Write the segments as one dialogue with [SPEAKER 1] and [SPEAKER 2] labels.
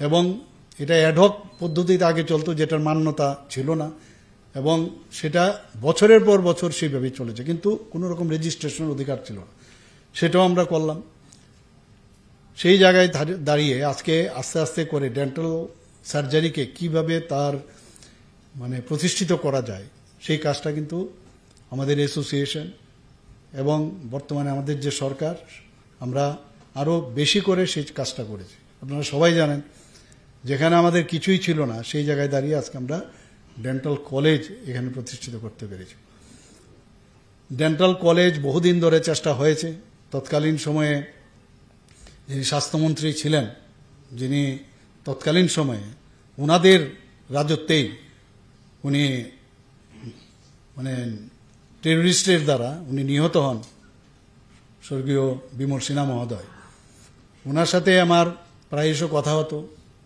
[SPEAKER 1] এবং এটা অ্যাডহক পদ্ধতিতে আগে চলতো, যেটার মান্যতা ছিল না, এবং সেটা বছরের পর বছর সেইভাবেই চলেছে, কিন্তু কোনো রকম রেজিস্ট্রেশনের অধিকার ছিল না। সেটাও আমরা করলাম। সেই জায়গায় দাঁড়িয়ে আজকে আস্তে আস্তে করে ডেন্টাল সার্জারিকে কিভাবে তার মানে প্রতিষ্ঠিত করা যায়, সেই কাজটা কিন্তু আমাদের অ্যাসোসিয়েশন এবং বর্তমানে আমাদের যে সরকার, আমরা আরও বেশি করে সেই কাজটা করেছি। আপনারা সবাই জানেন, যেখানে আমাদের কিছুই ছিল না সেই জায়গায় দাঁড়িয়ে আজকে আমরা ডেন্টাল কলেজ এখানে প্রতিষ্ঠিত করতে পেরেছি। ডেন্টাল কলেজ বহুদিন ধরে চেষ্টা হয়েছে। তৎকালীন সময়ে যিনি স্বাস্থ্যমন্ত্রী ছিলেন, যিনি তৎকালীন সময়ে ওনাদের রাজত্বেই উনি মানে টেররিস্টের দ্বারা উনি নিহত হন, স্বর্গীয় বিমল সিনহা মহোদয়। ওনার সাথে আমার প্রায়শ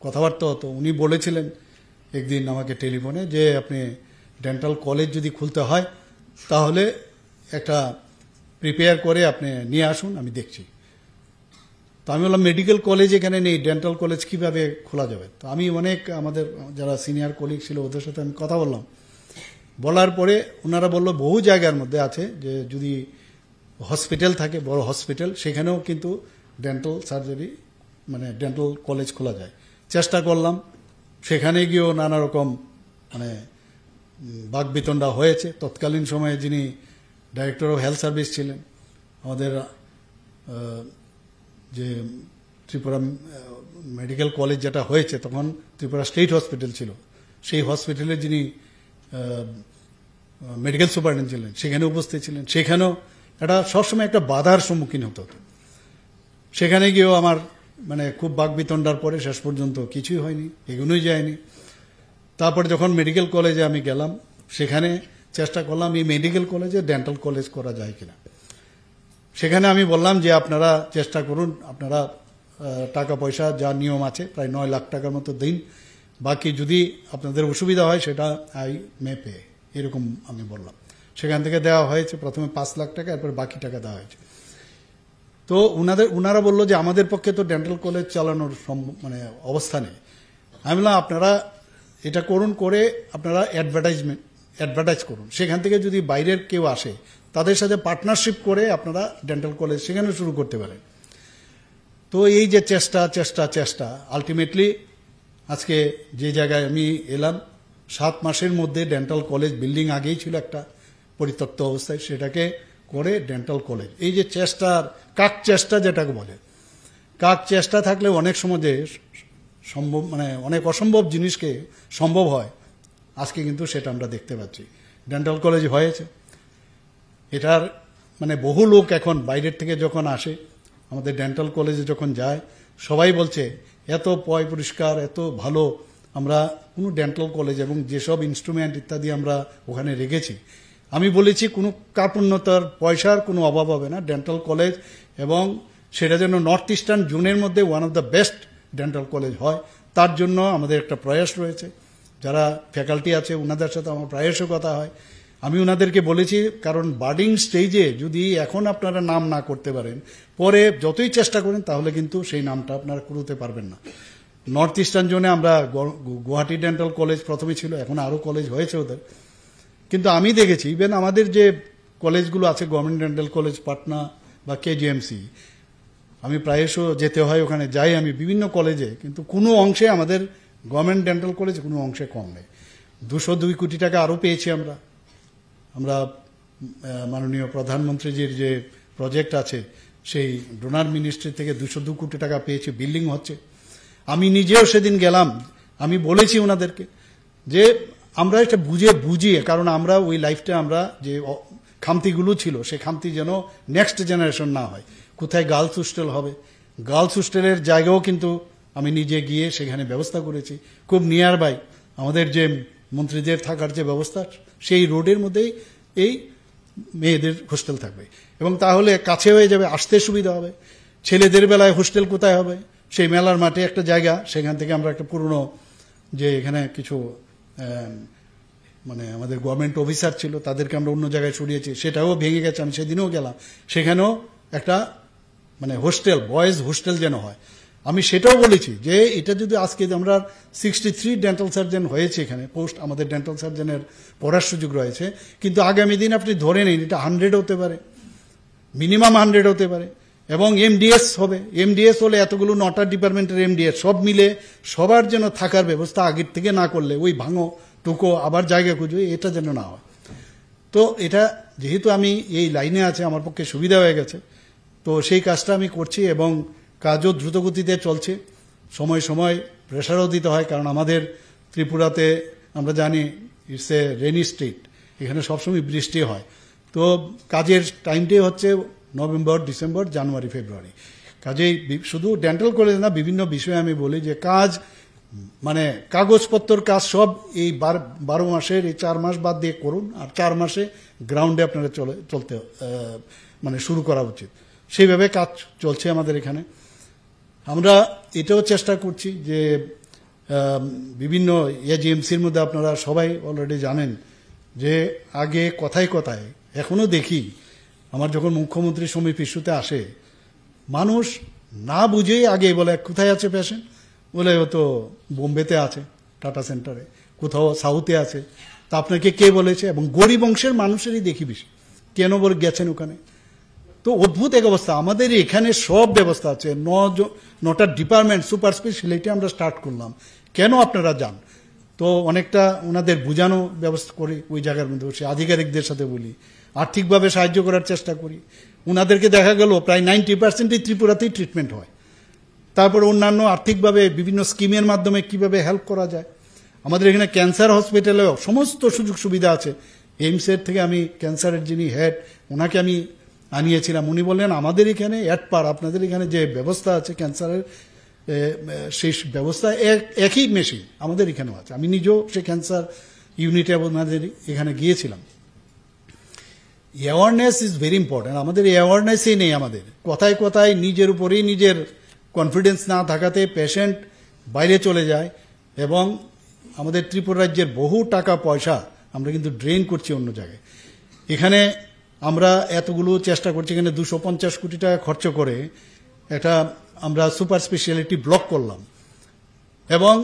[SPEAKER 1] কথাবার্তা হতো। উনি বলেছিলেন একদিন আমাকে টেলিফোনে যে আপনি ডেন্টাল কলেজ যদি খুলতে হয় তাহলে একটা প্রিপেয়ার করে আপনি নিয়ে আসুন, আমি দেখছি। তো আমি বললাম মেডিকেল কলেজ এখানে নেই, ডেন্টাল কলেজ কিভাবে খোলা যাবে? তো আমি অনেক আমাদের যারা সিনিয়র কলিগ ছিল ওদের সাথে আমি কথা বললাম। বলার পরে ওনারা বললো বহু জায়গার মধ্যে আছে যে যদি হসপিটাল থাকে, বড় হসপিটাল, সেখানেও কিন্তু ডেন্টাল সার্জারি মানে ডেন্টাল কলেজ খোলা যায়। চেষ্টা করলাম, সেখানে গিয়েও নানা রকম মানে বাকবিতণ্ডা হয়েছে। তৎকালীন সময়ে যিনি ডাইরেক্টর অফ হেলথ সার্ভিস ছিলেন, আমাদের যে ত্রিপুরা মেডিকেল কলেজ যেটা হয়েছে, তখন ত্রিপুরা স্টেট হসপিটাল ছিল, সেই হসপিটালে যিনি মেডিকেল সুপারিনটেন্ডেন্ট ছিলেন সেখানে উপস্থিত ছিলেন। সেখানেও এটা সবসময় একটা বাধার সম্মুখীন হতে হতো। সেখানে গিয়েও আমার মানে খুব বাকবিতণ্ডার পরে শেষ পর্যন্ত কিছুই হয়নি, এগোনোই যায়নি। তারপরে যখন মেডিকেল কলেজে আমি গেলাম, সেখানে চেষ্টা করলাম এই মেডিকেল কলেজে ডেন্টাল কলেজ করা যায় কিনা। সেখানে আমি বললাম যে আপনারা চেষ্টা করুন, আপনারা টাকা পয়সা যা নিয়ম আছে প্রায় 9 লাখ টাকার মতো দিন, বাকি যদি আপনাদের অসুবিধা হয় সেটা আই মে পে, এরকম আমি বললাম। সেখান থেকে দেওয়া হয়েছে প্রথমে 5 লাখ টাকা, এরপর বাকি টাকা দেওয়া হয়েছে। তো ওনারা বললো যে আমাদের পক্ষে তো ডেন্টাল কলেজ চালানোর মানে অবস্থা নেই। আমি বললাম আপনারা এটা করুন, করে আপনারা অ্যাডভার্টাইজ করুন, সেখান থেকে যদি বাইরের কেউ আসে তাদের সাথে পার্টনারশিপ করে আপনারা ডেন্টাল কলেজ সেখানে শুরু করতে পারেন। তো এই যে চেষ্টা আলটিমেটলি আজকে যে জায়গায় আমি এলাম, 7 মাসের মধ্যে ডেন্টাল কলেজ বিল্ডিং আগেই ছিল একটা পরিত্যক্ত অবস্থায়, সেটাকে করে ডেন্টাল কলেজ। এই যে চেষ্টার কাক চেষ্টা যেটাকে বলে, কাক চেষ্টা থাকলে অনেক সময় যে সম্ভব মানে অনেক অসম্ভব জিনিসকে সম্ভব হয়, আজকে কিন্তু সেটা আমরা দেখতে পাচ্ছি। ডেন্টাল কলেজ হয়েছে, এটার মানে বহু লোক এখন বাইরের থেকে যখন আসে আমাদের ডেন্টাল কলেজে যখন যায়, সবাই বলছে এত পয় পরিষ্কার, এত ভালো আমরা কোনো ডেন্টাল কলেজ এবং যেসব ইনস্ট্রুমেন্ট ইত্যাদি আমরা ওখানে রেখেছি। আমি বলেছি কোনো কার্পণ্যতার পয়সার কোনো অভাব হবে না ডেন্টাল কলেজ, এবং সেটা যেন নর্থ ইস্টার্ন জোনের মধ্যে one of the best dental college হয়, তার জন্য আমাদের একটা প্রয়াস রয়েছে। যারা ফ্যাকাল্টি আছে ওনাদের সাথে আমার প্রায়শ কথা হয়। আমি ওনাদেরকে বলেছি, কারণ বার্ডিং স্টেজে যদি এখন আপনারা নাম না করতে পারেন, পরে যতই চেষ্টা করেন তাহলে কিন্তু সেই নামটা আপনারা করতে পারবেন না। নর্থ ইস্টার্ন জোনে আমরা গুয়াহাটি ডেন্টাল কলেজ প্রথমে ছিল, এখন আরও কলেজ হয়েছে ওদের। কিন্তু আমি দেখেছি ইভেন আমাদের যে কলেজগুলো আছে, গভর্নমেন্ট ডেন্টাল কলেজ পাটনা বা কেজিএমসি, আমি প্রায়শ যেতে হয়, ওখানে যাই আমি বিভিন্ন কলেজে, কিন্তু কোনো অংশে আমাদের গভর্নমেন্ট ডেন্টাল কলেজ কোনো অংশে কম নেই। 202 কোটি টাকা আরও পেয়েছি আমরা মাননীয় প্রধানমন্ত্রীজির যে প্রজেক্ট আছে সেই ডোনার মিনিস্ট্রি থেকে 202 কোটি টাকা পেয়েছি, বিল্ডিং হচ্ছে। আমি নিজেও সেদিন গেলাম, আমি বলেছি ওনাদেরকে যে আমরা এটা বুঝিয়ে, কারণ আমরা ওই লাইফটা আমরা যে খামতিগুলো ছিল সেই খামতি যেন নেক্সট জেনারেশন না হয়। কোথায় গার্লস হোস্টেল হবে, গার্লস হোস্টেলের জায়গাও কিন্তু আমি নিজে গিয়ে সেখানে ব্যবস্থা করেছি। খুব নিয়ার বাই আমাদের যে মন্ত্রীদের থাকার যে ব্যবস্থা, সেই রোডের মধ্যেই এই মেয়েদের হোস্টেল থাকবে, এবং তাহলে কাছে হয়ে যাবে, আসতে সুবিধা হবে। ছেলেদের বেলায় হোস্টেল কোথায় হবে, সেই মেলার মাঠে একটা জায়গা, সেখান থেকে আমরা একটা পুরনো যে এখানে কিছু মানে আমাদের গভর্নমেন্ট অফিসার ছিল তাদেরকে আমরা অন্য জায়গায় সরিয়েছি, সেটাও ভেঙে গেছে। আমি সেদিনও গেলাম, সেখানেও একটা মানে হোস্টেল, বয়েজ হোস্টেল যেন হয়। আমি সেটাও বলেছি যে এটা যদি আজকে আমরা 63 ডেন্টাল সার্জন হয়েছে এখানে পোস্ট, আমাদের ডেন্টাল সার্জনের পড়ার সুযোগ রয়েছে, কিন্তু আগামী দিন আপনি ধরে নিন এটা 100 হতে পারে, মিনিমাম 100 হতে পারে, এবং এমডিএস হবে। এমডিএস হলে এতগুলো 9টা ডিপার্টমেন্টের এমডিএস সব মিলে সবার যেন থাকার ব্যবস্থা আগের থেকে না করলে ওই ভাঙো টুকো আবার জায়গা খুঁজো, এটা যেন না হয়। তো এটা যেহেতু আমি এই লাইনে আছে আমার পক্ষে সুবিধা হয়ে গেছে, তো সেই কাজটা আমি করছি এবং কাজও দ্রুতগতিতে চলছে। সময় সময় প্রেশারও দিতে হয়, কারণ আমাদের ত্রিপুরাতে আমরা জানি ইটস এ রেনি স্টেট, এখানে সবসময় বৃষ্টি হয়। তো কাজের টাইমটাই হচ্ছে নভেম্বর, ডিসেম্বর, জানুয়ারি, ফেব্রুয়ারি। কাজেই শুধু ডেন্টাল কলেজ না, বিভিন্ন বিষয়ে আমি বলি যে কাজ মানে কাগজপত্রর কাজ সব এই 12 মাসের এই 4 মাস বাদ দিয়ে করুন, আর 4 মাসে গ্রাউন্ডে আপনারা চলতে মানে শুরু করা উচিত। সেইভাবে কাজ চলছে আমাদের এখানে। আমরা এটাও চেষ্টা করছি যে বিভিন্ন এজিএমসির মধ্যে আপনারা সবাই অলরেডি জানেন যে আগে কথায় কথায় এখনো দেখি, আমার যখন মুখ্যমন্ত্রী সমীপ ইস্যুতে আসে মানুষ না বুঝেই আগে বলে কোথায় আছে পেশেন্ট, বলে ও তো বোম্বেতে আছে টাটা সেন্টারে, কোথাও সাউথে আছে, তা আপনাকে কে বলেছে? এবং গরিব অংশের মানুষেরই দেখি বেশি, কেন বলে গেছেন ওখানে। তো অদ্ভুত এক অবস্থা। আমাদের এখানে সব ব্যবস্থা আছে, 9টা ডিপার্টমেন্ট, সুপার স্পেশালিটি আমরা স্টার্ট করলাম, কেন আপনারা যান? তো অনেকটা ওনাদের বোঝানো ব্যবস্থা করি, ওই জায়গার মধ্যে বসে আধিকারিকদের সাথে বলি, আর্থিকভাবে সাহায্য করার চেষ্টা করি। ওনাদেরকে দেখা গেল প্রায় 90%ই ত্রিপুরাতেই ট্রিটমেন্ট হয়। তারপরে অন্যান্য আর্থিকভাবে বিভিন্ন স্কিমের মাধ্যমে কিভাবে হেল্প করা যায়। আমাদের এখানে ক্যান্সার হসপিটালেও সমস্ত সুযোগ সুবিধা আছে। এইমসের থেকে আমি ক্যান্সারের যিনি হেড ওনাকে আমি আনিয়েছিলাম, উনি বললেন আমাদের এখানে অ্যাটপার আপনাদের এখানে যে ব্যবস্থা আছে ক্যান্সারের, সেই ব্যবস্থা একই মেশিন আমাদের এখানেও আছে। আমি নিজেও সে ক্যান্সার ইউনিটে আমাদের এখানে গিয়েছিলাম। Awareness is very important. আমাদের অ্যাওয়ারনেসই নেই, আমাদের কথায় কথায় নিজের উপরেই নিজের কনফিডেন্স না থাকাতে পেশেন্ট বাইরে চলে যায়, এবং আমাদের ত্রিপুরা রাজ্যের বহু টাকা পয়সা আমরা কিন্তু ড্রেন করছি অন্য জায়গায়। এখানে আমরা এতগুলো চেষ্টা করছি, এখানে 250 কোটি টাকা খরচ করে একটা আমরা সুপার স্পেশালিটি ব্লক করলাম। এবং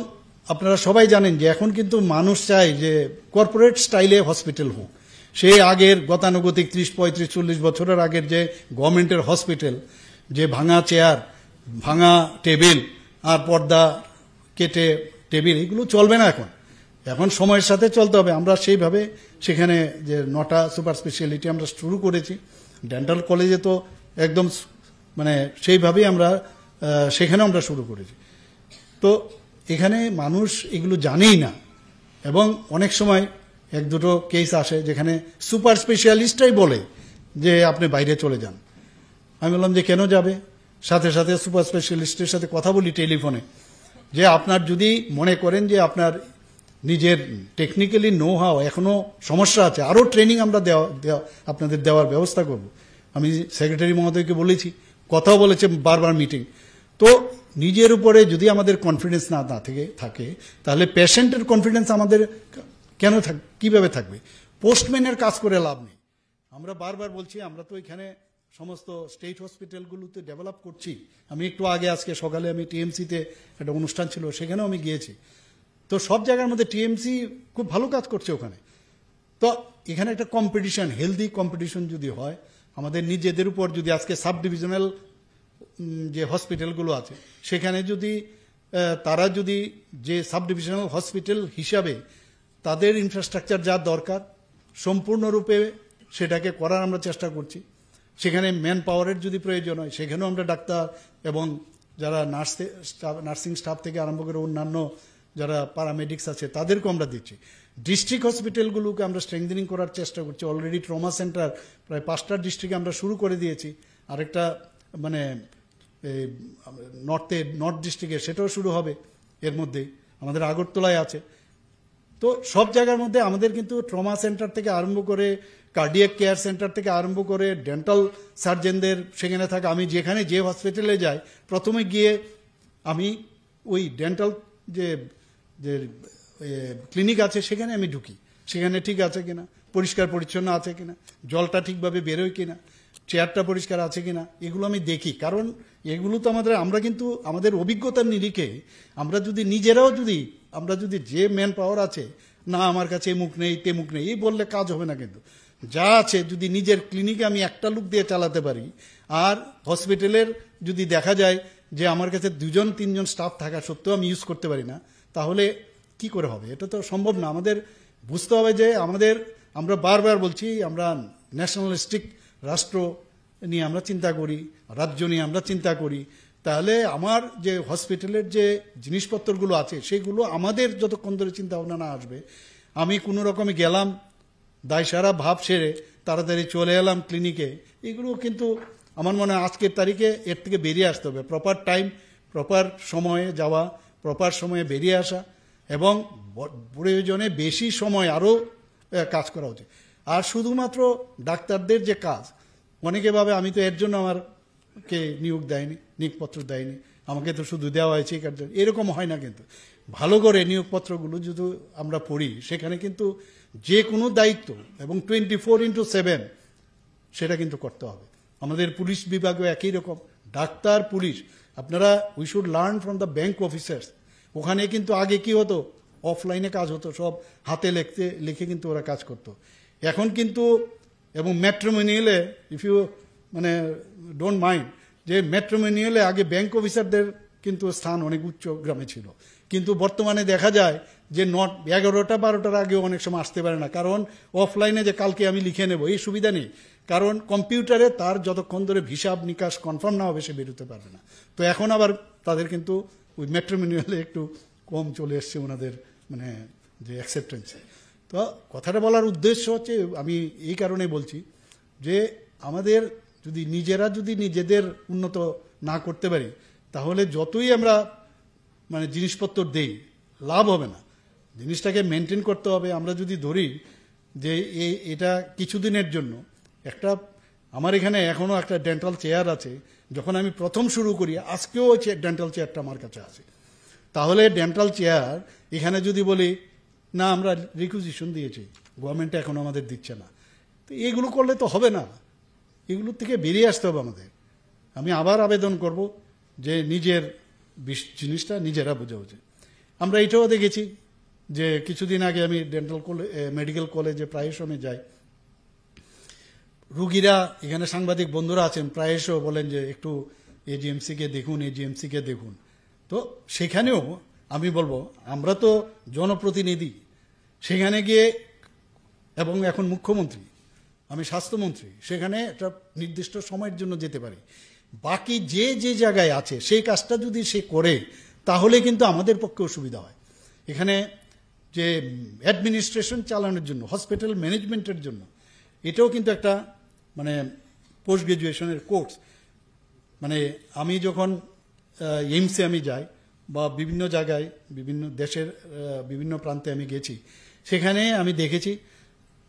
[SPEAKER 1] আপনারা সবাই জানেন যে এখন কিন্তু মানুষ চায় যে কর্পোরেট স্টাইলে হসপিটাল হোক। সেই আগের গতানুগতিক 30, 35, 40 বছরের আগের যে গভর্নমেন্টের হসপিটাল, যে ভাঙা চেয়ার, ভাঙা টেবিল আর পর্দা কেটে টেবিল, এগুলো চলবে না। এখন সময়ের সাথে চলতে হবে। আমরা সেইভাবে সেখানে যে 9টা সুপার স্পেশালিটি আমরা শুরু করেছি। ডেন্টাল কলেজে তো একদম মানে সেইভাবেই আমরা সেখানে আমরা শুরু করেছি। তো এখানে মানুষ এগুলো জানেই না, এবং অনেক সময় 1-2টো কেস আসে যেখানে সুপার স্পেশালিস্টরাই বলে যে আপনি বাইরে চলে যান। আমি বললাম যে কেন যাবে? সাথে সাথে সুপার স্পেশালিস্টের সাথে কথা বলি টেলিফোনে, যে আপনার যদি মনে করেন যে আপনার নিজের টেকনিক্যালি নো হাও এখনো সমস্যা আছে, আরও ট্রেনিং আমরা আপনাদের দেওয়ার ব্যবস্থা করব। আমি সেক্রেটারি মহোদয়কে বলেছি, কথাও বলেছে বারবার মিটিং। তো নিজের উপরে যদি আমাদের কনফিডেন্স না থাকে তাহলে পেশেন্টের কনফিডেন্স আমাদের কেন কিভাবে থাকবে? পোস্টম্যানের কাজ করে লাভ নেই। আমরা বারবার বলছি, আমরা তো এখানে সমস্ত স্টেট হসপিটালগুলোতে ডেভেলপ করছি। আমি একটু আগে আজকে সকালে আমি টিএমসিতে একটা অনুষ্ঠান ছিল, সেখানেও আমি গিয়েছি। তো সব জায়গার মধ্যে টিএমসি খুব ভালো কাজ করছে ওখানে। তো এখানে একটা কম্পিটিশন, হেলদি কম্পিটিশন যদি হয়, আমাদের নিজেদের উপর যদি আজকে সাব ডিভিশনাল যে হসপিটালগুলো আছে সেখানে যদি তারা যদি যে সাব ডিভিশনাল হসপিটাল হিসাবে তাদের ইনফ্রাস্ট্রাকচার যা দরকার সম্পূর্ণরূপে সেটাকে করার আমরা চেষ্টা করছি। সেখানে ম্যান পাওয়ারের যদি প্রয়োজন হয় সেখানেও আমরা ডাক্তার এবং যারা নার্সিং স্টাফ থেকে আরম্ভ করে অন্যান্য যারা প্যারামেডিক্স আছে তাদেরকেও আমরা দিচ্ছি। ডিস্ট্রিক্ট হসপিটালগুলোকে আমরা স্ট্রেংথেনিং করার চেষ্টা করছি। অলরেডি ট্রমা সেন্টার প্রায় 5টা ডিস্ট্রিক্টে আমরা শুরু করে দিয়েছি। আরেকটা মানে নর্থ ডিস্ট্রিক্টে সেটাও শুরু হবে এর মধ্যেই, আমাদের আগরতলায় আছে। তো সব জায়গার মধ্যে আমাদের কিন্তু ট্রমা সেন্টার থেকে আরম্ভ করে কার্ডিয়াক কেয়ার সেন্টার থেকে আরম্ভ করে ডেন্টাল সার্জনদের সেখানে থাকে। আমি যেখানে যে হসপিটালে যাই প্রথমে গিয়ে আমি ওই ডেন্টাল যে ক্লিনিক আছে সেখানে আমি ঢুকি, সেখানে ঠিক আছে কিনা, পরিষ্কার পরিচ্ছন্ন আছে কিনা, জলটা ঠিকভাবে বেরোয় কিনা,
[SPEAKER 2] চেয়ারটা পরিষ্কার আছে কিনা এগুলো আমি দেখি, কারণ এগুলো তো আমরা কিন্তু আমাদের অভিজ্ঞতার নিরিখে আমরা যদি নিজেরাও আমরা যদি যে ম্যান পাওয়ার আছে, না আমার কাছে মুখ নেই তে মুখ নেই এই বললে কাজ হবে না। কিন্তু যা আছে যদি নিজের ক্লিনিকে আমি একটা লোক দিয়ে চালাতে পারি, আর হসপিটালের যদি দেখা যায় যে আমার কাছে 2-3 স্টাফ থাকা সত্ত্বেও আমি ইউজ করতে পারি না, তাহলে কি করে হবে? এটা তো সম্ভব না। আমাদের বুঝতে হবে যে আমরা বারবার বলছি আমরা ন্যাশনালিস্টিক রাষ্ট্র নিয়ে আমরা চিন্তা করি, রাজ্য নিয়ে আমরা চিন্তা করি। তাহলে আমার যে হসপিটালের যে জিনিসপত্রগুলো আছে সেগুলো আমাদের যতক্ষণ ধরে চিন্তা ভাবনা না আসবে, আমি কোনো রকমে গেলাম দায়সারা ভাব সেরে তাড়াতাড়ি চলে এলাম ক্লিনিকে, এগুলো কিন্তু আমার মনে হয় আজকের তারিখে এর থেকে বেরিয়ে আসতে হবে। প্রপার টাইম, প্রপার সময়ে যাওয়া, প্রপার সময়ে বেরিয়ে আসা, এবং প্রয়োজনে বেশি সময় আরও কাজ করা উচিত। আর শুধুমাত্র ডাক্তারদের যে কাজ, অনেকে ভাবে আমি তো এর জন্য আমারকে নিয়োগপত্র দেয়নি, আমাকে তো শুধু দেওয়া হয়েছে এই কার্য, এরকম হয় না। কিন্তু ভালো করে নিয়োগপত্রগুলো যদি আমরা পড়ি, সেখানে কিন্তু যে কোনো দায়িত্ব এবং 24/7 সেটা কিন্তু করতে হবে। আমাদের পুলিশ বিভাগও একই রকম, ডাক্তার, পুলিশ, আপনারা we should learn from the bank officers. ওখানে কিন্তু আগে কি হতো, অফলাইনে কাজ হতো, সব হাতে লিখে কিন্তু ওরা কাজ করতো। এখন কিন্তু এবং ম্যাট্রিমোনিয়ালে, ইফ ইউ ডোন্ট মাইন্ড, যে ম্যাট্রিমোনিয়ালে আগে ব্যাংক অফিসারদের কিন্তু স্থান অনেক উচ্চ গ্রামে ছিল, কিন্তু বর্তমানে দেখা যায় যে 11টা-12টার আগেও অনেক সময় আসতে পারে না, কারণ অফলাইনে যে কালকে আমি লিখে নেব এই সুবিধা নেই, কারণ কম্পিউটারে তার যতক্ষণ ধরে হিসাব নিকাশ কনফার্ম না হবে সে বেরোতে পারবে না। তো এখন আবার তাদের কিন্তু ওই ম্যাট্রিমোনিয়ালে একটু কম চলে এসছে ওনাদের যে অ্যাকসেপ্টেন্স। তো কথাটা বলার উদ্দেশ্য হচ্ছে, আমি এই কারণে বলছি যে আমাদের যদি নিজেদের উন্নত না করতে পারি, তাহলে যতই আমরা জিনিসপত্র দেই লাভ হবে না। জিনিসটাকে মেনটেন করতে হবে। আমরা যদি ধরি যে এটা কিছুদিনের জন্য, আমার এখানে এখনো একটা ডেন্টাল চেয়ার আছে, যখন আমি প্রথম শুরু করি আজকেও ডেন্টাল চেয়ারটা আমার কাছে আছে। তাহলে ডেন্টাল চেয়ার এখানে যদি বলি না আমরা রিকুইজিশন দিয়েছি, গভর্নমেন্ট এখন আমাদের দিচ্ছে না, তো এগুলো করলে তো হবে না, এগুলোর থেকে বেরিয়ে আসতে হবে আমাদের। আমি আবার আবেদন করব যে নিজের জিনিসটা নিজেরা বোঝা উচিত। আমরা এটাও দেখেছি যে কিছুদিন আগে আমি মেডিকেল কলেজে প্রায় সময় যাই, রুগীরা, এখানে সাংবাদিক বন্ধুরা আছেন, প্রায়শ বলেন যে একটু এজিএমসিকে দেখুন। তো সেখানেও আমি বলবো আমরা তো জনপ্রতিনিধি, সেখানে গিয়ে, এবং এখন মুখ্যমন্ত্রী, আমি স্বাস্থ্যমন্ত্রী, সেখানে একটা নির্দিষ্ট সময়ের জন্য যেতে পারি। বাকি যে জায়গায় আছে সেই কাজটা যদি সে করে, তাহলে কিন্তু আমাদের পক্ষেও সুবিধা হয়। এখানে যে অ্যাডমিনিস্ট্রেশন চালানোর জন্য, হসপিটাল ম্যানেজমেন্টের জন্য, এটাও কিন্তু একটা পোস্ট গ্রাজুয়েশনের কোর্স। আমি যখন এইমসে আমি যাই বা বিভিন্ন জায়গায়, বিভিন্ন দেশের বিভিন্ন প্রান্তে আমি গেছি, সেখানে আমি দেখেছি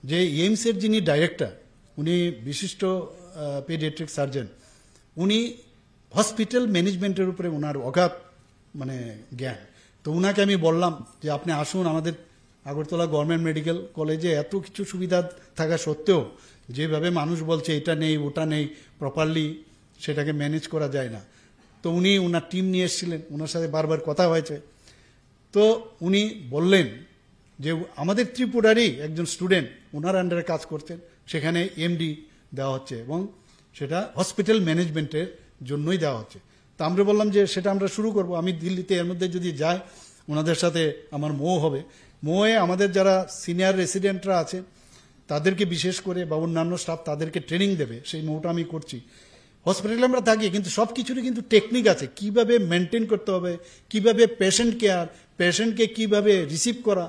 [SPEAKER 2] যে এইমসের যিনি ডাইরেক্টর, উনি বিশিষ্ট পেডিয়াট্রিক সার্জন, উনি হসপিটাল ম্যানেজমেন্টের উপরে ওনার অগাধ জ্ঞান। তো উনাকে আমি বললাম যে আপনি আসুন আমাদের আগরতলা গভর্নমেন্ট মেডিকেল কলেজে, এত কিছু সুবিধা থাকা সত্ত্বেও যেভাবে মানুষ বলছে এটা নেই ওটা নেই, প্রপারলি সেটাকে ম্যানেজ করা যায় না। তো উনি ওনার টিম নিয়ে এসেছিলেন, ওনার সাথে বারবার কথা হয়েছে। তো উনি বললেন যে আমাদের ত্রিপুরারই একজন স্টুডেন্ট ওনার আন্ডারে কাজ করতেন, সেখানে এমডি দেওয়া হচ্ছে এবং সেটা হসপিটাল ম্যানেজমেন্টের জন্যই দেওয়া হচ্ছে। তা আমরা বললাম যে সেটা আমরা শুরু করব। আমি দিল্লিতে এর মধ্যে যদি যাই, ওনাদের সাথে আমার হবে। আমাদের যারা সিনিয়র রেসিডেন্টরা আছে তাদেরকে বিশেষ করে, বা অন্যান্য স্টাফ তাদেরকে ট্রেনিং দেবে, সেই মোটা আমি করছি। হসপিটালে আমরা থাকি, কিন্তু সব কিছুরই কিন্তু টেকনিক আছে, কিভাবে মেনটেন করতে হবে, কিভাবে পেশেন্ট কেয়ার, পেশেন্টকে কিভাবে রিসিভ করা,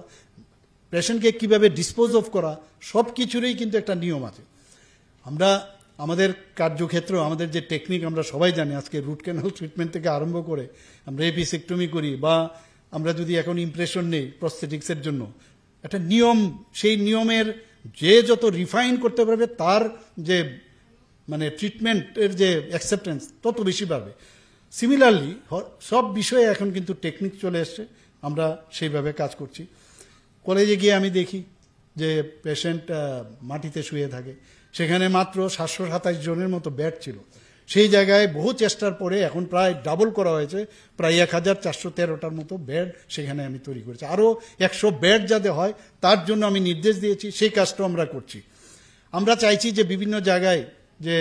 [SPEAKER 2] পেশেন্টকে কিভাবে ডিসপোজ অফ করা, সব কিছুরই কিন্তু একটা নিয়ম আছে। আমরা আমাদের কার্যক্ষেত্র, আমাদের যে টেকনিক আমরা সবাই জানি, আজকে রুট ক্যানাল ট্রিটমেন্ট থেকে আরম্ভ করে আমরা এপিসেক্টমি করি, বা আমরা যদি এখন ইমপ্রেশন নেই প্রস্থেটিক্সের জন্য, একটা নিয়ম, সেই নিয়মের যে যত রিফাইন করতে পারবে তার যে ট্রিটমেন্টের যে অ্যাকসেপ্টেন্স তত বেশি পাবে। সিমিলারলি সব বিষয়ে এখন কিন্তু টেকনিক চলে এসছে, আমরা সেইভাবে কাজ করছি। কলেজে গিয়ে আমি দেখি যে পেশেন্ট মাটিতে শুয়ে থাকে, সেখানে মাত্র 727 জনের মতো বেড ছিল। সেই জায়গায় বহু চেষ্টার পরে এখন প্রায় ডাবল করা হয়েছে, প্রায় 1413টার মতো বেড সেখানে আমি তৈরি করেছি। আরও 100 বেড যাতে হয় তার জন্য আমি নির্দেশ দিয়েছি, সেই কাজটাও আমরা করছি। আমরা চাইছি যে বিভিন্ন জায়গায় যে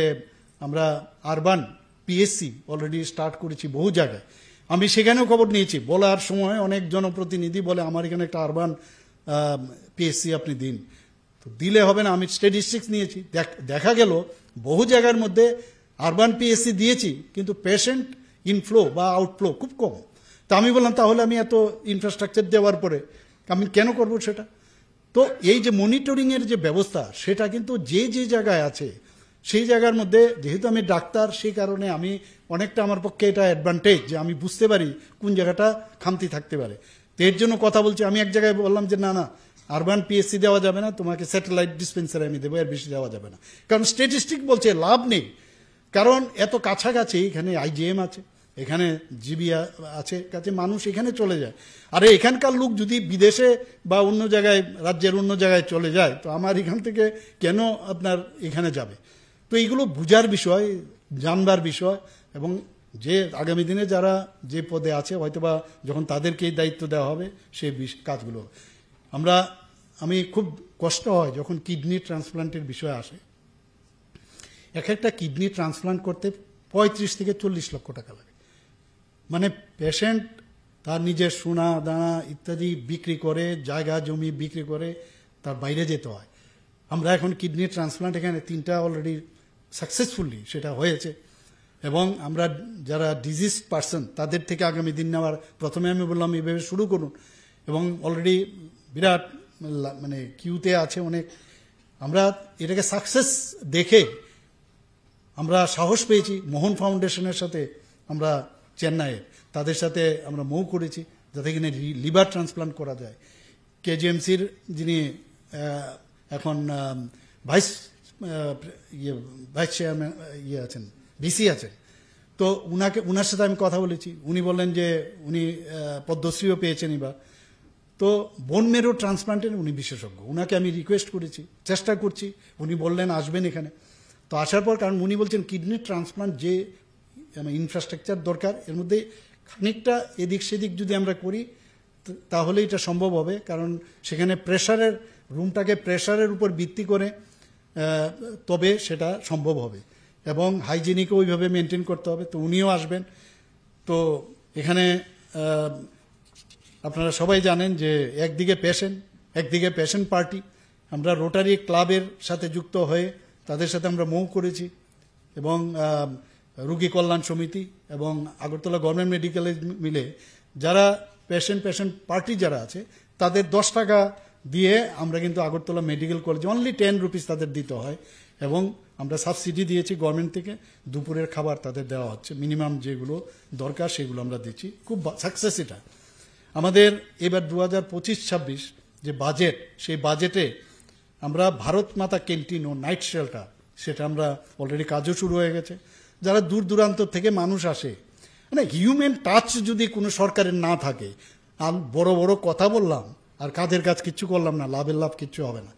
[SPEAKER 2] আমরা আরবান পিএসসি অলরেডি স্টার্ট করেছি বহু জায়গায়, আমি সেখানেও খবর নিয়েছি। বলার সময় অনেক জনপ্রতিনিধি বলে আমার এখানে একটা আরবান পিএসসি আপনি দিন, তো দিলে হবে না। আমি স্ট্যাটিস্টিক্স নিয়েছি, দেখা গেল বহু জায়গার মধ্যে আরবান পিএসসি দিয়েছি কিন্তু পেশেন্ট ইনফ্লো বা আউটফ্লো খুব কম। তা আমি বললাম তাহলে আমি এত ইনফ্রাস্ট্রাকচার দেওয়ার পরে আমি কেন করব সেটা? তো এই যে মনিটরিংয়ের যে ব্যবস্থা সেটা কিন্তু যে যে জায়গায় আছে সেই জায়গার মধ্যে, যেহেতু আমি ডাক্তার সেই কারণে আমি অনেকটা আমার পক্ষে এটা অ্যাডভান্টেজ যে আমি বুঝতে পারি কোন জায়গাটা খামতি থাকতে পারে। তো এর জন্য কথা বলছি। আমি এক জায়গায় বললাম যে না আরবান পিএসসি দেওয়া যাবে না, তোমাকে স্যাটেলাইট ডিসপেন্সারি আমি দেবো, এর বেশি দেওয়া যাবে না। কারণ স্ট্যাটিস্টিক বলছে লাভ নেই, কারণ এত কাছাকাছি এখানে আইজিএম আছে, এখানে জিবি আছে, কাছে মানুষ এখানে চলে যায়। আর এখানকার লোক যদি বিদেশে বা অন্য জায়গায় রাজ্যের অন্য জায়গায় চলে যায় তো আমার এখান থেকে কেন আপনার এখানে যাবে? তো এইগুলো বুঝার বিষয়, জানবার বিষয়, এবং যে আগামী দিনে যারা যে পদে আছে হয়তোবা যখন তাদেরকে এই দায়িত্ব দেওয়া হবে সেই কাজগুলো আমি খুব কষ্ট হয় যখন কিডনি ট্রান্সপ্লান্টের বিষয় আসে। এক একটা কিডনি ট্রান্সপ্লান্ট করতে 35 থেকে 40 লক্ষ টাকা লাগে। মানে পেশেন্ট তার নিজের সোনা দানা ইত্যাদি বিক্রি করে, জায়গা জমি বিক্রি করে তার বাইরে যেতে হয়। আমরা এখন কিডনি ট্রান্সপ্লান্ট এখানে 3টা অলরেডি সাকসেসফুলি সেটা হয়েছে, এবং আমরা যারা ডিজিজ পার্সন তাদের থেকে আগামী দিন নেওয়ার, প্রথমে আমি বললাম এইভাবে শুরু করুন, এবং অলরেডি বিরাট মানে কিউতে আছে অনেক। আমরা এটাকে সাকসেস দেখে আমরা সাহস পেয়েছি। মোহন ফাউন্ডেশনের সাথে আমরা চেন্নাইয়ের তাদের সাথে আমরা মৌ করেছি যাতে কিনা লিভার ট্রান্সপ্লান্ট করা যায়। কেজিএমসির যিনি এখন ভাইস চেয়ারম্যান আছেন, ভিসি আছেন, তো উনার সাথে আমি কথা বলেছি। উনি বললেন যে উনি পদ্মশ্রীও পেয়েছেন এবার। তো বোন মেরো ট্রান্সপ্লান্টের উনি বিশেষজ্ঞ, উনাকে আমি রিকোয়েস্ট করেছি, চেষ্টা করছি, উনি বললেন আসবেন এখানে। তো আসার পর, কারণ উনি বলছেন কিডনি ট্রান্সপ্লান্ট যে ইনফ্রাস্ট্রাকচার দরকার, এর মধ্যে খানিকটা এদিক সেদিক যদি আমরা করি তাহলে এটা সম্ভব হবে। কারণ সেখানে প্রেশারের রুমটাকে প্রেশারের উপর ভিত্তি করে তবে সেটা সম্ভব হবে, এবং হাইজিনিকও ওইভাবে মেনটেন করতে হবে। তো উনিও আসবেন। তো এখানে আপনারা সবাই জানেন যে একদিকে পেশেন্ট পার্টি, আমরা রোটারি ক্লাবের সাথে যুক্ত হয়ে তাদের সাথে আমরা মৌ করেছি, এবং রোগী কল্যাণ সমিতি এবং আগরতলা গভর্নমেন্ট মেডিকেলে মিলে যারা পেশেন্ট পার্টি যারা আছে তাদের 10 টাকা দিয়ে আমরা কিন্তু আগরতলা মেডিকেল কলেজে অনলি 10 রুপিস তাদের দিতে হয়, এবং আমরা সাবসিডি দিয়েছি গভর্নমেন্ট থেকে, দুপুরের খাবার তাদের দেওয়া হচ্ছে, মিনিমাম যেগুলো দরকার সেগুলো আমরা দিচ্ছি। খুব সাকসেস এটা আমাদের। এবার 2025-26 যে বাজেট, সেই বাজেটে আমরা ভারত মাতা ক্যান্টিন ও নাইট শেল্টার সেটা আমরা অলরেডি কাজও শুরু হয়ে গেছে। যারা দূর দূরান্ত থেকে মানুষ আসে, মানে হিউম্যান টাচ যদি কোনো সরকারের না থাকে, আর বড় বড় কথা বললাম আর কাজের কাজ কিচ্ছু করলাম না, লাভের লাভ কিচ্ছু হবে না।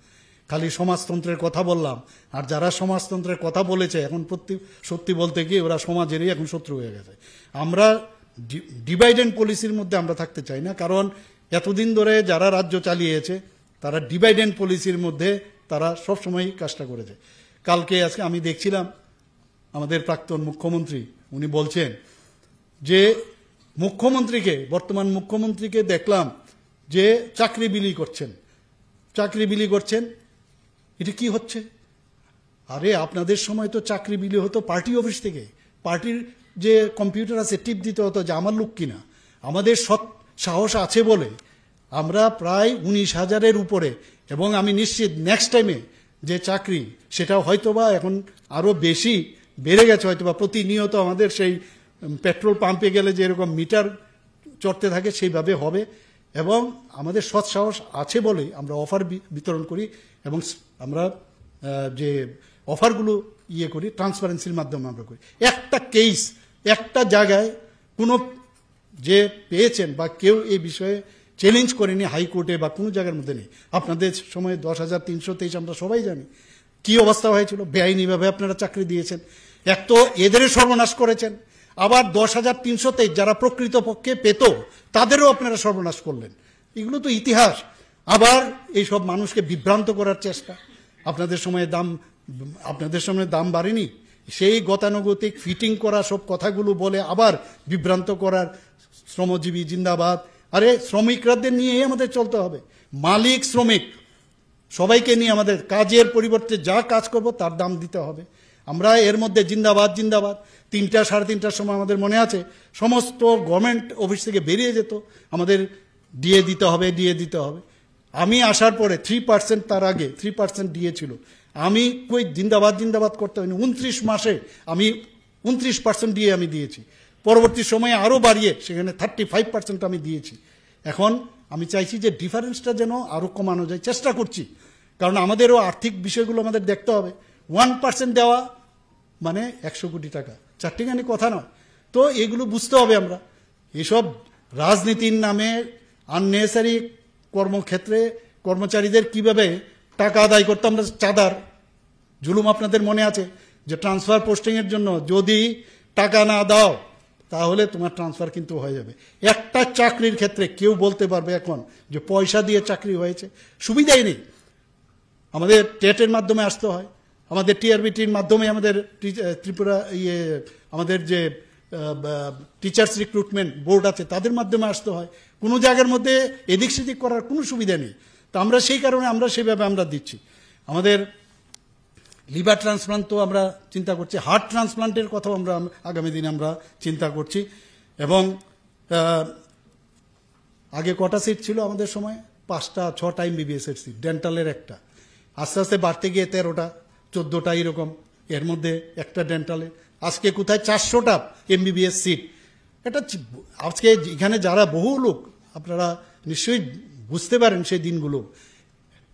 [SPEAKER 2] খালি সমাজতন্ত্রের কথা বললাম, আর যারা সমাজতন্ত্রের কথা বলেছে এখন সত্যি বলতে গিয়ে ওরা সমাজেরই এখন শত্রু হয়ে গেছে। আমরা ডিভাইড অ্যান্ড পলিসির মধ্যে আমরা থাকতে চাই না, কারণ এতদিন ধরে যারা রাজ্য চালিয়েছে তারা ডিভাইড অ্যান্ড পলিসির মধ্যে তারা সবসময়ই কাজটা করেছে। আজকে আমি দেখছিলাম আমাদের প্রাক্তন মুখ্যমন্ত্রী, উনি বলছেন যে বর্তমান মুখ্যমন্ত্রীকে দেখলাম যে চাকরি বিলি করছেন। এটা কি হচ্ছে? আরে আপনাদের সময় তো চাকরি বিলি হতো পার্টি অফিস থেকে, পার্টির যে কম্পিউটার আছে টিপ দিতে হতো যে আমার লোক কিনা। আমাদের সাহস আছে বলে আমরা প্রায় 19,000-এর উপরে, এবং আমি নিশ্চিত নেক্সট টাইমে যে চাকরি সেটা হয়তোবা এখন আরও বেশি বেড়ে গেছে, হয়তোবা প্রতিনিয়ত আমাদের সেই পেট্রোল পাম্পে গেলে যে এরকম মিটার চড়তে থাকে সেইভাবে হবে। এবং আমাদের সৎসাহস আছে বলে আমরা অফার বিতরণ করি, এবং আমরা যে অফারগুলো করি ট্রান্সপারেন্সির মাধ্যমে আমরা করি। একটা কেস একটা জায়গায় কোনো যে পেয়েছেন বা কেউ এই বিষয়ে চ্যালেঞ্জ করেনি হাইকোর্টে বা কোনো জায়গার মধ্যে নেই। আপনাদের সময় 10,323 আমরা সবাই জানি।
[SPEAKER 1] কি অবস্থা হয়েছিল, বেআইনিভাবে আপনারা চাকরি দিয়েছেন, এক তো এদের সর্বনাশ করেছেন, আবার 10,323 যারা প্রকৃতপক্ষে পেত তাদেরও আপনারা সর্বনাশ করলেন। এগুলো তো ইতিহাস। আবার এইসব মানুষকে বিভ্রান্ত করার চেষ্টা। আপনাদের সময় দাম বাড়েনি, সেই গতানুগতিক ফিটিং করা সব কথাগুলো বলে আবার বিভ্রান্ত করার, শ্রমজীবী জিন্দাবাদ। আরে শ্রমিকদের নিয়েই আমাদের চলতে হবে, মালিক শ্রমিক সবাইকে নিয়ে আমাদের কাজের পরিবর্তে যা কাজ করব তার দাম দিতে হবে। আমরা এর মধ্যে জিন্দাবাদ জিন্দাবাদ 3টা 3:30টার সময় আমাদের মনে আছে সমস্ত গভর্নমেন্ট অফিস থেকে বেরিয়ে যেত, আমাদের দিয়ে দিতে হবে, দিয়ে দিতে হবে। আমি আসার পরে 3%, তার আগে 3% দিয়েছিল। আমি কই জিন্দাবাদ জিন্দাবাদ করতে হয়নি, 29 মাসে আমি 29% দিয়ে আমি দিয়েছি। পরবর্তী সময়ে আরও বাড়িয়ে সেখানে 35% আমি দিয়েছি। এখন আমি চাইছি যে ডিফারেন্সটা যেন আরও কমানো যায়, চেষ্টা করছি। কারণ আমাদেরও আর্থিক বিষয়গুলো আমাদের দেখতে হবে। 1% দেওয়া মানে 100 কোটি টাকা, চারটিখানি কথা নয়। তো এগুলো বুঝতে হবে। আমরা এসব রাজনীতির নামে আননেসারি কর্মক্ষেত্রে কর্মচারীদের কিভাবে টাকা আদায় করতে আমরা চাঁদার জুলুম আপনাদের মনে আছে, যে ট্রান্সফার পোস্টিংয়ের জন্য যদি টাকা না দাও তাহলে তোমার ট্রান্সফার কিন্তু হয়ে যাবে। একটা চাকরির ক্ষেত্রে কেউ বলতে পারবে এখন যে পয়সা দিয়ে চাকরি হয়েছে? সুবিধাই নেই। আমাদের টেটের মাধ্যমে আসতে হয়, আমাদের টিআরবিটির মাধ্যমে, আমাদের ত্রিপুরা আমাদের যে টিচার্স রিক্রুটমেন্ট বোর্ড আছে তাদের মাধ্যমে আসতে হয়। কোনো জায়গার মধ্যে এদিক সেদিক করার কোনো সুবিধা নেই। তো আমরা সেই কারণে আমরা সেভাবে আমরা দিচ্ছি। আমাদের লিভার ট্রান্সপ্লান্ট তো আমরা চিন্তা করছি, হার্ট ট্রান্সপ্লান্টের কথাও আমরা আগামী দিনে আমরা চিন্তা করছি। এবং আগে কটা সিট ছিল আমাদের সময়? 5টা 6টা MBBS এর সিট, ডেন্টালের একটা। আস্তে আস্তে বাড়তে গিয়ে 13টা 14টা এরকম, এর মধ্যে একটা ডেন্টালের। আজকে কোথায় 400টা MBBS সিট। এটা আজকে এখানে যারা বহু লোক, আপনারা নিশ্চয়ই বুঝতে পারেন সেই দিনগুলো।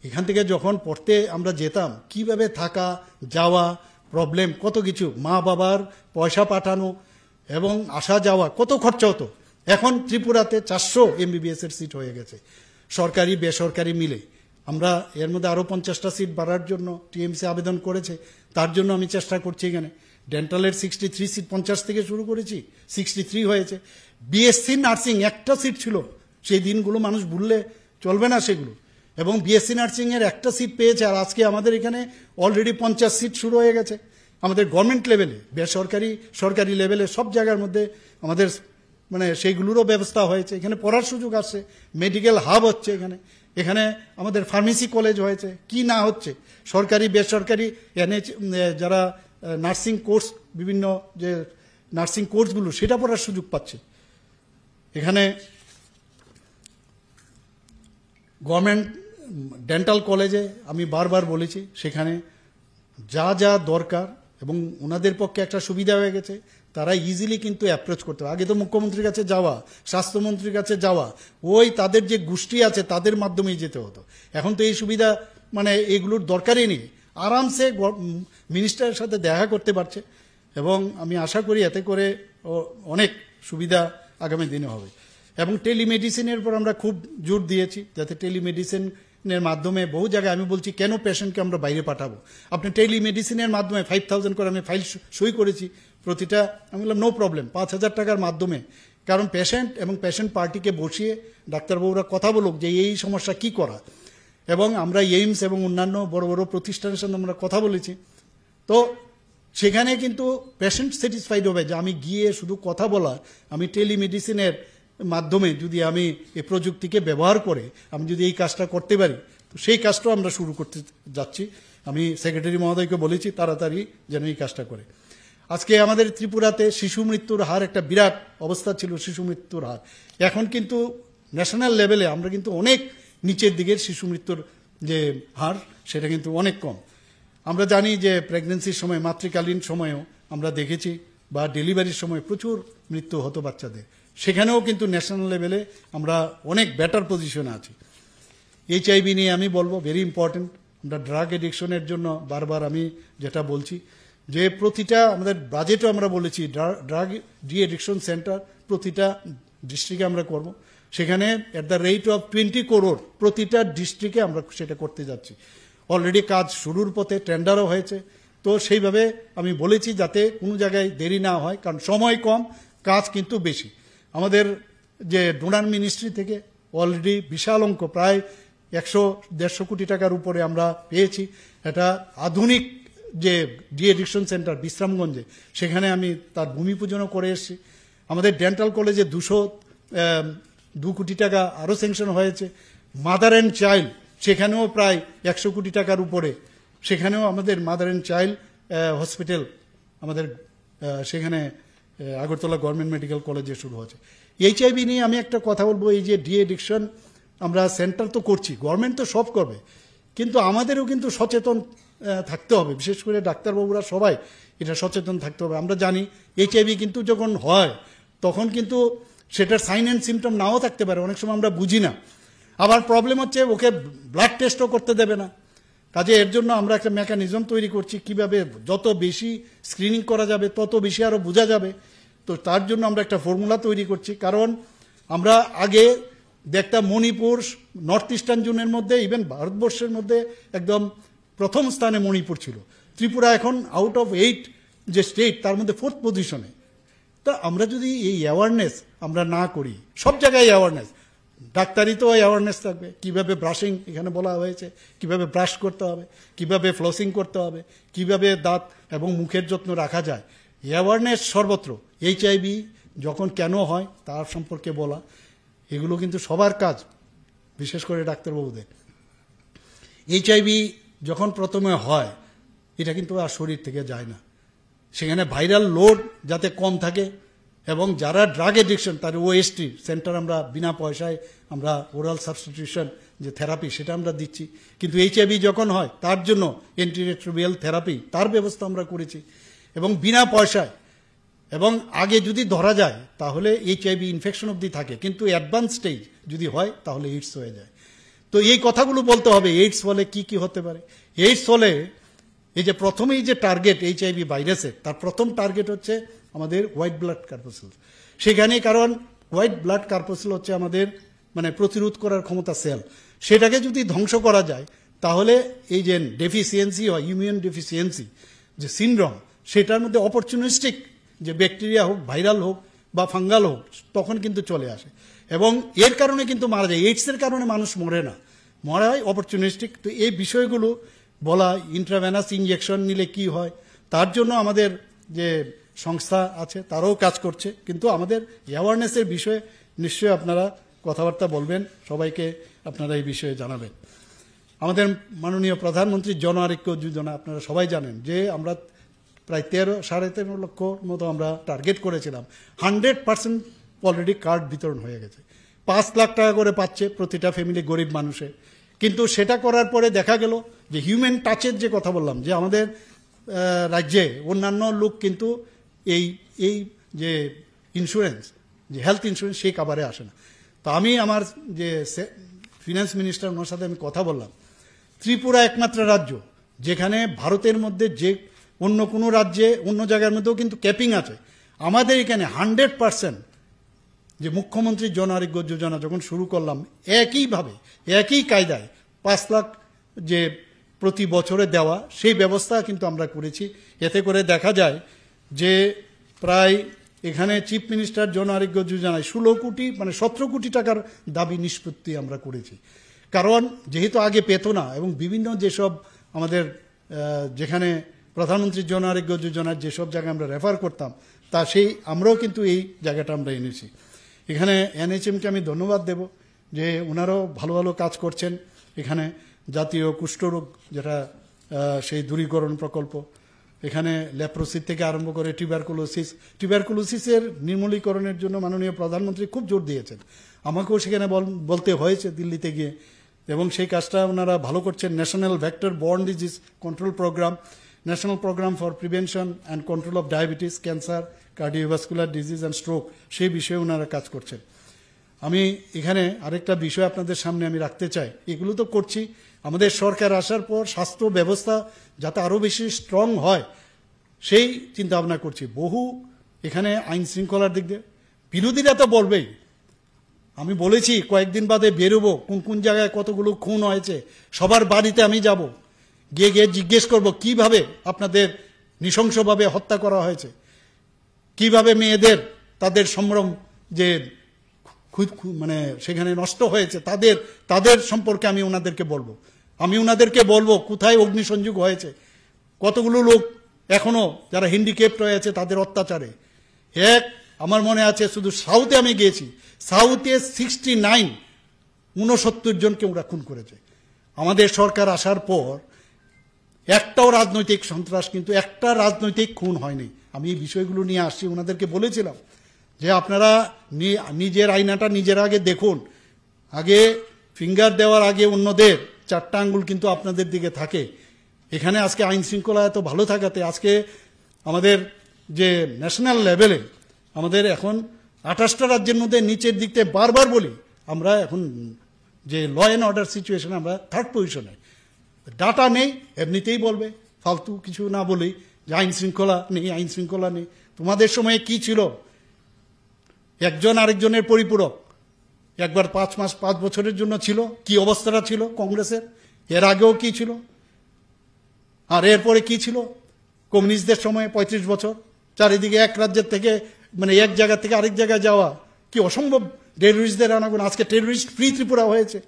[SPEAKER 1] এখান থেকে যখন পড়তে আমরা যেতাম, কিভাবে থাকা যাওয়া প্রবলেম, কত কিছু, মা বাবার পয়সা পাঠানো এবং আসা যাওয়া কত খরচা হতো। এখন ত্রিপুরাতে 400 MBBS এর সিট হয়ে গেছে, সরকারি বেসরকারি মিলে। আমরা এর মধ্যে আরও 50টা সিট বাড়ার জন্য টিএমসি আবেদন করেছে, তার জন্য আমি চেষ্টা করছি। এখানে ডেন্টালের 63 সিট, 50 থেকে শুরু করেছি, 63 হয়েছে। বিএসসি নার্সিং একটা সিট ছিল, সেই দিনগুলো মানুষ ভুললে চলবে না সেগুলো। এবং বিএসসি নার্সিং এর একটা সিট পেয়েছে। আর আজকে আমাদের এখানে অলরেডি 50 সিট শুরু হয়ে গেছে। আমাদের গভর্নমেন্ট লেভেলে, বেসরকারি সরকারি লেভেলে সব জায়গার মধ্যে আমাদের মানে সেইগুলোরও ব্যবস্থা হয়েছে। এখানে পড়ার সুযোগ আসছে, মেডিকেল হাব হচ্ছে এখানে। এখানে আমাদের ফার্মেসি কলেজ হয়েছে, কি না হচ্ছে। সরকারি বেসরকারি যারা নার্সিং কোর্স, বিভিন্ন যে নার্সিং কোর্সগুলো, সেটা পড়ার সুযোগ পাচ্ছে। এখানে গভর্নমেন্ট ডেন্টাল কলেজে আমি বারবার বলেছি, সেখানে যা যা দরকার এবং ওনাদের পক্ষে একটা সুবিধা হয়ে গেছে, তারা ইজিলি কিন্তু অ্যাপ্রোচ করতে হবে। আগে তো মুখ্যমন্ত্রীর কাছে যাওয়া, স্বাস্থ্যমন্ত্রীর কাছে যাওয়া, ওই তাদের যে গোষ্ঠী আছে তাদের মাধ্যমেই যেতে হতো। এখন তো এই সুবিধা মানে এগুলোর দরকারই নেই, আরামসে মিনিস্টারের সাথে দেখা করতে পারছে। এবং আমি আশা করি এতে করে অনেক সুবিধা আগামী দিনে হবে। এবং টেলিমেডিসিনের উপর আমরা খুব জোর দিয়েছি, যাতে টেলিমেডিসিনের মাধ্যমে বহু জায়গায়, আমি বলছি কেন পেশেন্টকে আমরা বাইরে পাঠাবো, আপনি টেলিমেডিসিনের মাধ্যমে 5000 করে আমি ফাইল সই করেছি প্রতিটা। আমি বললাম নো প্রবলেম, 5000 টাকার মাধ্যমে। কারণ পেশেন্ট এবং পেশেন্ট পার্টিকে বসিয়ে ডাক্তারবাবুরা কথা বলুক যে এই সমস্যা কি করা। এবং আমরা এইমস এবং অন্যান্য বড় বড় প্রতিষ্ঠানের সঙ্গে আমরা কথা বলেছি। তো সেখানে কিন্তু পেশেন্ট স্যাটিসফাইড হবে যে আমি গিয়ে শুধু কথা বলা, আমি টেলিমেডিসিনের মাধ্যমে যদি আমি এই প্রযুক্তিকে ব্যবহার করে আমি যদি এই কাজটা করতে পারি, তো সেই কাজটাও আমরা শুরু করতে যাচ্ছি। আমি সেক্রেটারি মহোদয়কে বলেছি তাড়াতাড়ি যেন এই কাজটা করে। আজকে আমাদের ত্রিপুরাতে শিশু মৃত্যুর হার একটা বিরাট অবস্থা ছিল, শিশু মৃত্যুর হার। এখন কিন্তু ন্যাশনাল লেভেলে আমরা কিন্তু অনেক নিচের দিকের শিশু মৃত্যুর যে হার, সেটা কিন্তু অনেক কম। আমরা জানি যে প্রেগনেন্সির সময়, মাতৃকালীন সময়েও আমরা দেখেছি, বা ডেলিভারির সময় প্রচুর মৃত্যু হতো বাচ্চাদের। সেখানেও কিন্তু ন্যাশনাল লেভেলে আমরা অনেক বেটার পজিশনে আছি। HIV নিয়ে আমি বলবো ভেরি ইম্পর্টেন্ট। আমরা ড্রাগ এডিকশনের জন্য বারবার আমি যেটা বলছি যে প্রতিটা আমাদের বাজেটও আমরা বলেছি ড্রাগ ডি এডিকশন সেন্টার প্রতিটা ডিস্ট্রিক্টে আমরা করব। সেখানে at the rate of 20 crore প্রতিটা ডিস্ট্রিক্টে আমরা সেটা করতে যাচ্ছি। অলরেডি কাজ শুরুর পথে, টেন্ডারও হয়েছে। তো সেইভাবে আমি বলেছি যাতে কোনো জায়গায় দেরি না হয়, কারণ সময় কম, কাজ কিন্তু বেশি। আমাদের যে ডোনার মিনিস্ট্রি থেকে অলরেডি বিশাল অঙ্ক, প্রায় 100-150 কোটি টাকার উপরে আমরা পেয়েছি। এটা আধুনিক যে ডি এডিকশন সেন্টার বিশ্রামগঞ্জে, সেখানে আমি তার ভূমি পূজনও করে এসেছি। আমাদের ডেন্টাল কলেজে 202 কোটি টাকা আরও স্যাংশন হয়েছে। মাদার অ্যান্ড চাইল্ড, সেখানেও প্রায় 100 কোটি টাকার উপরে, সেখানেও আমাদের মাদার অ্যান্ড চাইল্ড হসপিটাল আমাদের সেখানে আগরতলা গভর্নমেন্ট মেডিকেল কলেজে শুরু হয়েছে। এইচআইভি নিয়ে আমি একটা কথা বলবো, এই যে ডি এডিকশন আমরা সেন্টার তো করছি, গভর্নমেন্ট তো সব করবে, কিন্তু আমাদেরও কিন্তু সচেতন থাকতে হবে, বিশেষ করে ডাক্তারবাবুরা সবাই এটা সচেতন থাকতে হবে। আমরা জানি এইচআইভি কিন্তু যখন হয় তখন কিন্তু সেটার সাইন অ্যান্ড সিমটম নাও থাকতে পারে, অনেক সময় আমরা বুঝি না। আবার প্রবলেম হচ্ছে ওকে ব্লাড টেস্টও করতে দেবে না। কাজে এর জন্য আমরা একটা মেকানিজম তৈরি করছি, কিভাবে যত বেশি স্ক্রিনিং করা যাবে তত বেশি আরও বোঝা যাবে। তো তার জন্য আমরা একটা ফর্মুলা তৈরি করছি, কারণ আমরা আগে দেখতাম মণিপুর নর্থ ইস্টার্ন জোনের মধ্যে, ইভেন ভারতবর্ষের মধ্যে একদম প্রথম স্থানে মণিপুর ছিল। ত্রিপুরা এখন আউট অফ 8 যে স্টেট তার মধ্যে 4th পজিশনে। তা আমরা যদি এই অ্যাওয়ারনেস আমরা না করি, সব জায়গায় অ্যাওয়ারনেস, ডাক্তারিতেও অ্যাওয়ারনেস থাকবে, কিভাবে ব্রাশিং এখানে বলা হয়েছে, কিভাবে ব্রাশ করতে হবে, কিভাবে ফ্লসিং করতে হবে, কিভাবে দাঁত এবং মুখের যত্ন রাখা যায়, অ্যাওয়ারনেস সর্বত্র। এইচআইভি যখন কেন হয় তার সম্পর্কে বলা, এগুলো কিন্তু সবার কাজ, বিশেষ করে ডাক্তারবাবুদের। এইচআইভি যখন প্রথমে হয় এটা কিন্তু আর শরীর থেকে যায় না, সেখানে ভাইরাল লোড যাতে কম থাকে, এবং যারা ড্রাগ এডিকশন তার ওএসটি সেন্টার আমরা বিনা পয়সায় আমরা ওরাল সাবস্টিটিউশন যে থেরাপি সেটা আমরা দিচ্ছি। কিন্তু এইচআইভি যখন হয় তার জন্য অ্যান্টিরেট্রোভিয়াল থেরাপি তার ব্যবস্থা আমরা করেছি, এবং বিনা পয়সায়। এবং আগে যদি ধরা যায় তাহলে এইচআইভি ইনফেকশন অবধি থাকে, কিন্তু অ্যাডভান্স স্টেজ যদি হয় তাহলে এইডস হয়ে যায়। তো এই কথাগুলো বলতে হবে। এইডস হলে কি কি হতে পারে? এইডস হলে এই যে প্রথমেই যে টার্গেট এইচআইভি ভাইরাসের, তার প্রথম টার্গেট হচ্ছে আমাদের হোয়াইট ব্লাড কর্পাসেল। সেখানে কারণ হোয়াইট ব্লাড কর্পাসেল হচ্ছে আমাদের মানে প্রতিরোধ করার ক্ষমতা সেল, সেটাকে যদি ধ্বংস করা যায় তাহলে এই যে ডেফিসিয়েন্সি হয়, ইমিউন ডেফিসিয়েন্সি যে সিনড্রোম, সেটার মধ্যে অপরচুনিস্টিক যে ব্যাকটেরিয়া হোক, ভাইরাল হোক বা ফাঙ্গাল হোক, তখন কিন্তু চলে আসে, এবং এর কারণে কিন্তু মারা যায়। এইডসের কারণে মানুষ মরে না, মরা হয় অপরচুনিস্টিক। তো এই বিষয়গুলো বলা, ইন্ট্রাভেনাস ইঞ্জেকশন নিলে কি হয়, তার জন্য আমাদের যে সংস্থা আছে তারাও কাজ করছে। কিন্তু আমাদের অ্যাওয়ারনেসের বিষয়ে নিশ্চয়ই আপনারা কথাবার্তা বলবেন, সবাইকে আপনারা এই বিষয়ে জানাবেন। আমাদের মাননীয় প্রধানমন্ত্রী জন আরোগ্য যোজনা আপনারা সবাই জানেন যে আমরা প্রায় 13-13.5 লক্ষ মতো আমরা টার্গেট করেছিলাম। 100% অলরেডি কার্ড বিতরণ হয়ে গেছে। 5 লাখ টাকা করে পাচ্ছে প্রতিটা ফ্যামিলি, গরিব মানুষের। কিন্তু সেটা করার পরে দেখা গেল যে হিউম্যান টাচের যে কথা বললাম, যে আমাদের রাজ্যে অন্যান্য লোক কিন্তু এই যে ইন্স্যুরেন্স, যে হেলথ ইন্স্যুরেন্স, সেই কাভারে আসে না। তো আমি আমার যে ফিনান্স মিনিস্টার, ওনার সাথে আমি কথা বললাম। ত্রিপুরা একমাত্র রাজ্য যেখানে ভারতের মধ্যে যে অন্য কোনো রাজ্যে অন্য জায়গার মধ্যেও কিন্তু ক্যাপিং আছে, আমাদের এখানে 100% যে মুখ্যমন্ত্রী জন আরোগ্য যোজনা যখন শুরু করলাম, একইভাবে একই কায়দায় 5 লাখ যে প্রতি বছরে দেওয়া, সেই ব্যবস্থা কিন্তু আমরা করেছি। এতে করে দেখা যায় যে প্রায় এখানে চিফ মিনিস্টার জন আরোগ্য যোজনায় 16 কোটি মানে 17 কোটি টাকার দাবি নিষ্পত্তি আমরা করেছি। কারণ যেহেতু আগে পেত না, এবং বিভিন্ন যেসব আমাদের যেখানে প্রধানমন্ত্রী জন আরোগ্য যোজনার যেসব জায়গায় আমরা রেফার করতাম, তা সেই আমরাও কিন্তু এই জায়গাটা আমরা এনেছি। এখানে এনএইচএমকে আমি ধন্যবাদ দেব যে ওনারাও ভালো ভালো কাজ করছেন। এখানে জাতীয় কুষ্ঠরোগ যেটা সেই দূরীকরণ প্রকল্প, এখানে লেপ্রোসি থেকে আরম্ভ করে টিউবারকুলোসিসের নির্মূলীকরণের জন্য মাননীয় প্রধানমন্ত্রী খুব জোর দিয়েছেন। আমাকেও সেখানে বলতে হয়েছে দিল্লিতে গিয়ে, এবং সেই কাজটা ওনারা ভালো করছেন। National vector borne disease control programme, national programme for prevention and control of diabetes, cancer, cardiovascular disease and stroke, সেই বিষয়ে ওনারা কাজ করছেন। আমি এখানে আরেকটা বিষয় আপনাদের সামনে আমি রাখতে চাই। এগুলো তো করছি, আমাদের সরকার আসার পর স্বাস্থ্য ব্যবস্থা যাতে আরও বেশি স্ট্রং হয় সেই চিন্তা ভাবনা করছি। বহু এখানে আইন শৃঙ্খলার দিক দিয়ে বিরোধীরা তো বলবেই, আমি বলেছি কয়েকদিন বাদে বেরোবো, কোন কোন জায়গায় কতগুলো খুন হয়েছে, সবার বাড়িতে আমি যাব, গিয়ে গিয়ে জিজ্ঞেস করব কিভাবে আপনাদের নৃশংসভাবে হত্যা করা হয়েছে, কিভাবে মেয়েদের তাদের সম্ভ্রম যে মানে সেখানে নষ্ট হয়েছে, তাদের সম্পর্কে আমি ওনাদেরকে বলবো। আমি ওনাদেরকে বলবো কোথায় অগ্নিসংযোগ হয়েছে, কতগুলো লোক এখনো যারা হ্যান্ডিক্যাপড হয়ে আছে তাদের অত্যাচারে। আমার মনে আছে শুধু সাউথে আমি গিয়েছি, সাউথে 69 জনকে ওরা খুন করেছে। আমাদের সরকার আসার পর একটাও রাজনৈতিক সন্ত্রাস, কিন্তু একটা রাজনৈতিক খুন হয়নি। আমি এই বিষয়গুলো নিয়ে আসছি, ওনাদেরকে বলেছিলাম যে আপনারা নিজের আয়নাটা নিজের আগে দেখুন, আগে ফিঙ্গার দেওয়ার আগে অন্যদের 4টা আঙ্গুল কিন্তু আপনাদের দিকে থাকে। এখানে আজকে আইন শৃঙ্খলা এত ভালো থাকাতে আজকে আমাদের যে ন্যাশনাল লেভেলে আমাদের এখন 28টা রাজ্যের মধ্যে নিচের দিক থেকে বারবার বলি আমরা এখন যে ল অ্যান্ড অর্ডার সিচুয়েশন আমরা 3rd পজিশনে। ডাটা নেই এমনিতেই বলবে, ফালতু কিছু না বলি যে আইন শৃঙ্খলা নেই, আইন শৃঙ্খলা নেই। তোমাদের সময়ে কি ছিল? একজন আরেকজনের পরিপূরক। একবার 5 বছরের জন্য ছিল, কি অবস্থাটা ছিল কংগ্রেসের, এর আগেও কি ছিল, আর এরপরে কি ছিল কমিউনিস্টদের সময় 35 বছর চারিদিকে এক রাজ্যের থেকে মানে এক জায়গা থেকে আরেক জায়গায় যাওয়া কি অসম্ভব। টেররিস্টদের আনাগুন, আজকে টেররিস্ট ফ্রি ত্রিপুরা হয়েছে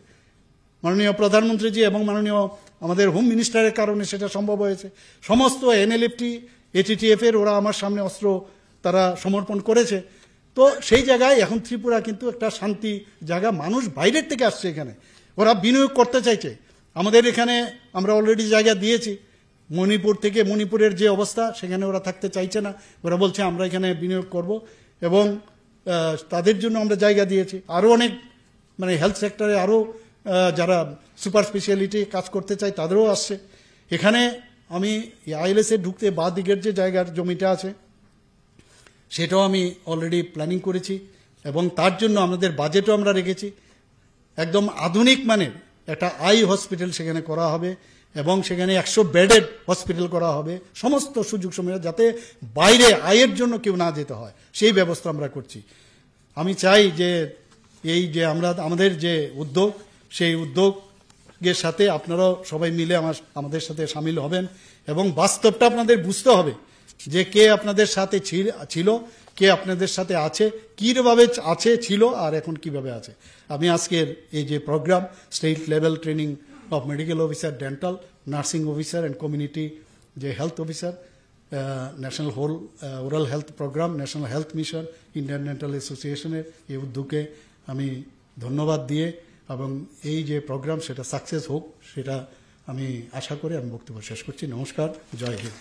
[SPEAKER 1] মাননীয় প্রধানমন্ত্রীজি এবং মাননীয় আমাদের হোম মিনিস্টারের কারণে সেটা সম্ভব হয়েছে। সমস্ত এনএলএফটি এটিটিএফ এর ওরা আমার সামনে অস্ত্র তারা সমর্পণ করেছে। তো সেই জায়গায় এখন ত্রিপুরা কিন্তু একটা শান্তি জায়গা, মানুষ বাইরের থেকে আসছে এখানে, ওরা বিনিয়োগ করতে চাইছে। আমাদের এখানে আমরা অলরেডি জায়গা দিয়েছি, মণিপুর থেকে মণিপুরের যে অবস্থা সেখানে ওরা থাকতে চাইছে না, ওরা বলছে আমরা এখানে বিনিয়োগ করব এবং তাদের জন্য আমরা জায়গা দিয়েছি। আরও অনেক মানে হেলথ সেক্টরে আরও যারা সুপার স্পেশালিটি কাজ করতে চায় তাদেরও আসছে এখানে। আমি আইএলএসে ঢুকতে বাঁ দিকের যে জায়গার জমিটা আছে সেটাও আমি অলরেডি প্ল্যানিং করেছি এবং তার জন্য আমাদের বাজেটও আমরা রেখেছি। একদম আধুনিক মানের একটা আই হসপিটাল সেখানে করা হবে এবং সেখানে 100 বেডেড হসপিটাল করা হবে, সমস্ত সুযোগ সুবিধা যাতে বাইরে আয়ের জন্য কেউ না যেতে হয় সেই ব্যবস্থা আমরা করছি। আমি চাই যে এই যে আমাদের যে উদ্যোগ সেই উদ্যোগের সাথে আপনারাও সবাই মিলে আমাদের সাথে সামিল হবেন এবং বাস্তবটা আপনাদের বুঝতে হবে যে কে আপনাদের সাথে ছিল, কে আপনাদের সাথে আছে, কীভাবে আছে ছিল আর এখন কিভাবে আছে। আমি আজকের এই যে program state level training of medical officer, dental, nursing officer and community যে health officer, national oral health program, national health mission, Indian dental অ্যাসোসিয়েশনের এই উদ্যোগে আমি ধন্যবাদ দিয়ে এবং এই যে প্রোগ্রাম সেটা সাকসেস হোক সেটা আমি আশা করে আমি বক্তব্য শেষ করছি। নমস্কার, জয় হিন্দ।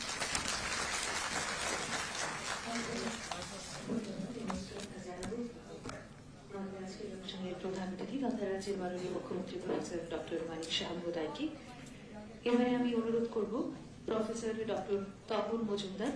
[SPEAKER 3] প্রধান অতিথি তথা রাজ্যের মাননীয় মুখ্যমন্ত্রী প্রফেসর ডক্টর মানিক শাহ মহোদয়কে এবারে আমি অনুরোধ করব প্রফেসর ডক্টর তপন মজুমদার